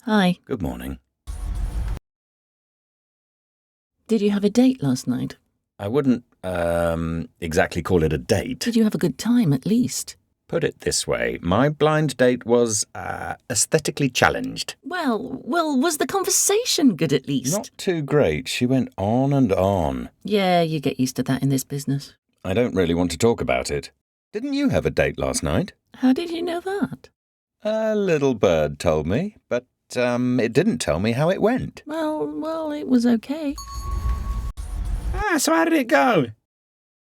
Hi. Good morning. Did you have a date last night? I wouldn't, exactly call it a date. Did you have a good time, at least? Put it this way, my blind date was, aesthetically challenged. Well, was the conversation good at least? Not too great. She went on and on. Yeah, you get used to that in this business. I don't really want to talk about it. Didn't you have a date last night? How did you know that? A little bird told me, but, it didn't tell me how it went. Well, it was okay. So how did it go? Did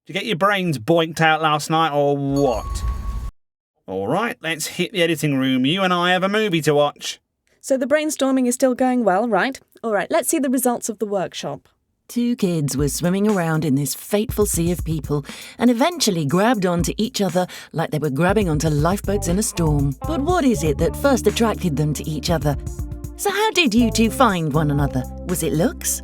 you get your brains boinked out last night or what? All right, let's hit the editing room. You and I have a movie to watch. So the brainstorming is still going well, right? All right, let's see the results of the workshop. 2 kids were swimming around in this fateful sea of people and eventually grabbed onto each other like they were grabbing onto lifeboats in a storm. But what is it that first attracted them to each other? So how did you two find one another? Was it looks?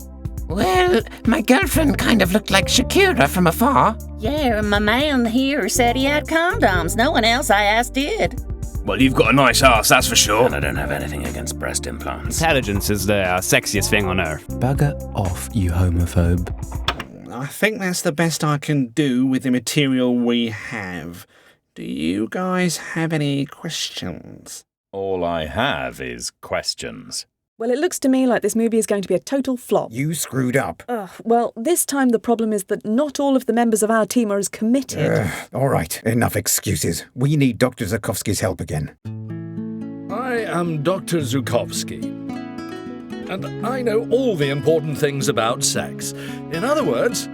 Well, my girlfriend kind of looked like Shakira from afar. Yeah, and my man here said he had condoms. No one else I asked did. Well, you've got a nice ass, that's for sure. And I don't have anything against breast implants. Intelligence is the sexiest thing on earth. Bugger off, you homophobe. I think that's the best I can do with the material we have. Do you guys have any questions? All I have is questions. Well, it looks to me like this movie is going to be a total flop. You screwed up. Well, this time the problem is that not all of the members of our team are as committed. All right, enough excuses. We need Dr. Zukovsky's help again. I am Dr. Zukovsky, and I know all the important things about sex. In other words,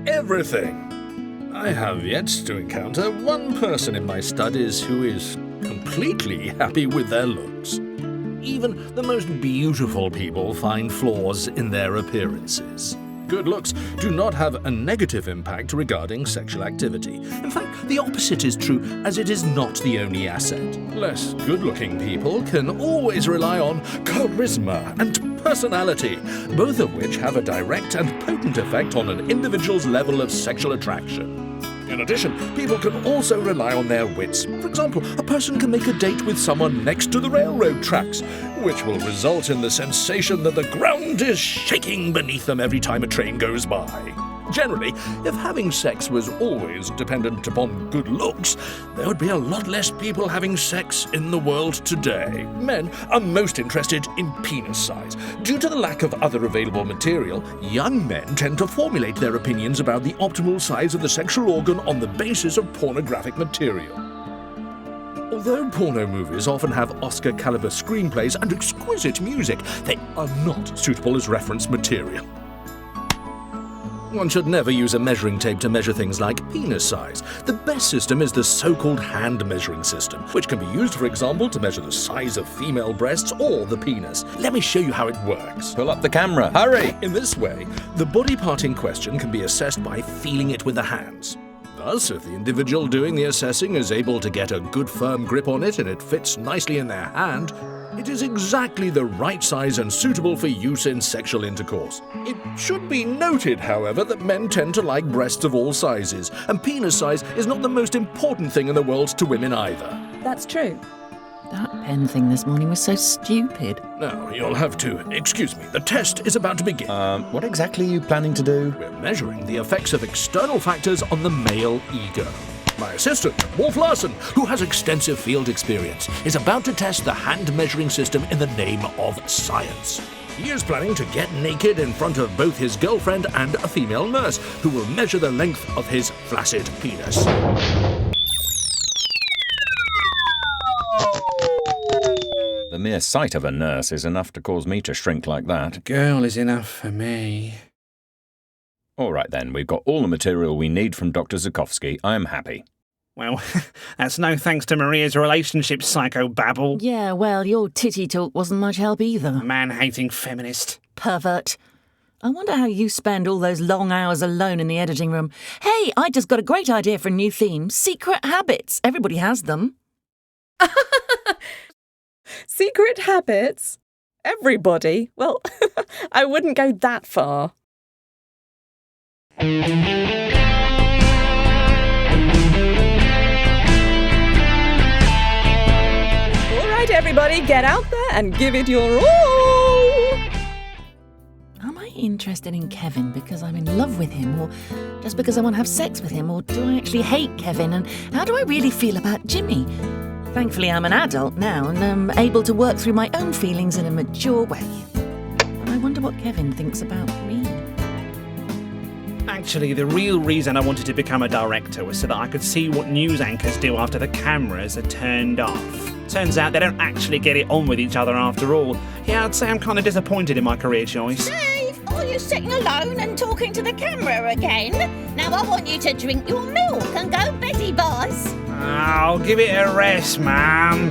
everything. I have yet to encounter one person in my studies who is completely happy with their looks. Even the most beautiful people find flaws in their appearances. Good looks do not have a negative impact regarding sexual activity. In fact, the opposite is true, as it is not the only asset. Less good-looking people can always rely on charisma and personality, both of which have a direct and potent effect on an individual's level of sexual attraction. In addition, people can also rely on their wits. For example, a person can make a date with someone next to the railroad tracks, which will result in the sensation that the ground is shaking beneath them every time a train goes by. Generally, if having sex was always dependent upon good looks, there would be a lot less people having sex in the world today. Men are most interested in penis size. Due to the lack of other available material, young men tend to formulate their opinions about the optimal size of the sexual organ on the basis of pornographic material. Although porno movies often have Oscar-caliber screenplays and exquisite music, they are not suitable as reference material. One should never use a measuring tape to measure things like penis size. The best system is the so-called hand measuring system, which can be used, for example, to measure the size of female breasts or the penis. Let me show you how it works. Pull up the camera, hurry! In this way, the body part in question can be assessed by feeling it with the hands. Thus, if the individual doing the assessing is able to get a good firm grip on it and it fits nicely in their hand, it is exactly the right size and suitable for use in sexual intercourse. It should be noted, however, that men tend to like breasts of all sizes, and penis size is not the most important thing in the world to women either. That's true. That pen thing this morning was so stupid. Now, you'll have to excuse me. The test is about to begin. What exactly are you planning to do? We're measuring the effects of external factors on the male ego. My assistant, Wolf Larson, who has extensive field experience, is about to test the hand measuring system in the name of science. He is planning to get naked in front of both his girlfriend and a female nurse, who will measure the length of his flaccid penis. The mere sight of a nurse is enough to cause me to shrink like that. Girl is enough for me. All right then, we've got all the material we need from Dr. Zukovsky. I am happy. Well, that's no thanks to Maria's relationship psychobabble. Yeah, well, your titty talk wasn't much help either. Man-hating feminist. Pervert. I wonder how you spend all those long hours alone in the editing room. Hey, I just got a great idea for a new theme. Secret habits. Everybody has them. Secret habits? Everybody? Well, I wouldn't go that far. All right, Everybody get out there and give it your all! Am I interested in Kevin because I'm in love with him, or just because I want to have sex with him, or do I actually hate Kevin, and how do I really feel about Jimmy? Thankfully, I'm an adult now and I'm able to work through my own feelings in a mature way. I wonder what Kevin thinks about me. Actually, the real reason I wanted to become a director was so that I could see what news anchors do after the cameras are turned off. Turns out they don't actually get it on with each other after all. Yeah, I'd say I'm kind of disappointed in my career choice. Dave, are you sitting alone and talking to the camera again? Now I want you to drink your milk and go beddy, boss. I'll give it a rest, ma'am.